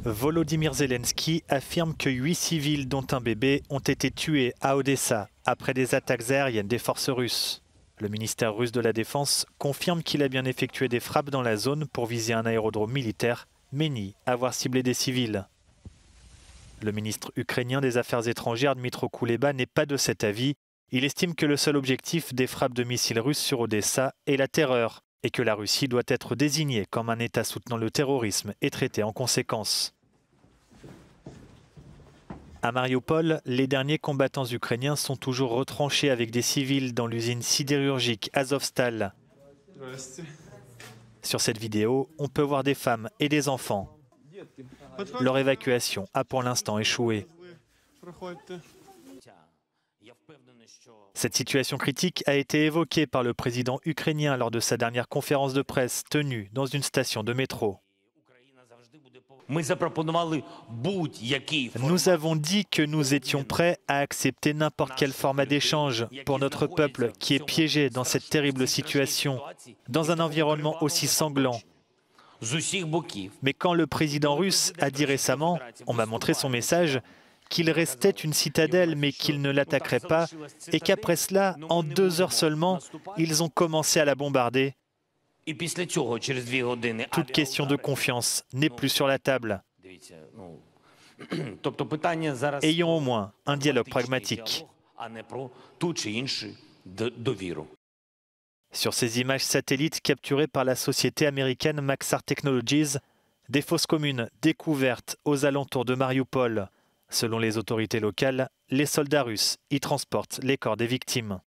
Volodymyr Zelensky affirme que 8 civils, dont un bébé, ont été tués à Odessa après des attaques aériennes des forces russes. Le ministère russe de la Défense confirme qu'il a bien effectué des frappes dans la zone pour viser un aérodrome militaire, mais nie avoir ciblé des civils. Le ministre ukrainien des Affaires étrangères, Dmytro Kuleba, n'est pas de cet avis. Il estime que le seul objectif des frappes de missiles russes sur Odessa est la terreur et que la Russie doit être désignée comme un État soutenant le terrorisme et traitée en conséquence. À Mariupol, les derniers combattants ukrainiens sont toujours retranchés avec des civils dans l'usine sidérurgique Azovstal. Sur cette vidéo, on peut voir des femmes et des enfants. Leur évacuation a pour l'instant échoué. Cette situation critique a été évoquée par le président ukrainien lors de sa dernière conférence de presse tenue dans une station de métro. Nous avons dit que nous étions prêts à accepter n'importe quel format d'échange pour notre peuple qui est piégé dans cette terrible situation, dans un environnement aussi sanglant. Mais quand le président russe a dit récemment, on m'a montré son message, qu'il restait une citadelle mais qu'il ne l'attaquerait pas et qu'après cela, en 2 heures seulement, ils ont commencé à la bombarder. Toute question de confiance n'est plus sur la table. Ayons au moins un dialogue pragmatique. Sur ces images satellites capturées par la société américaine Maxar Technologies, des fosses communes découvertes aux alentours de Mariupol. Selon les autorités locales, les soldats russes y transportent les corps des victimes.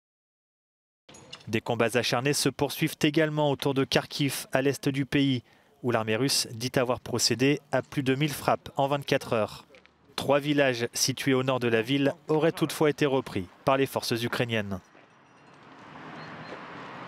Des combats acharnés se poursuivent également autour de Kharkiv, à l'est du pays, où l'armée russe dit avoir procédé à plus de 1000 frappes en 24 heures. 3 villages situés au nord de la ville auraient toutefois été repris par les forces ukrainiennes.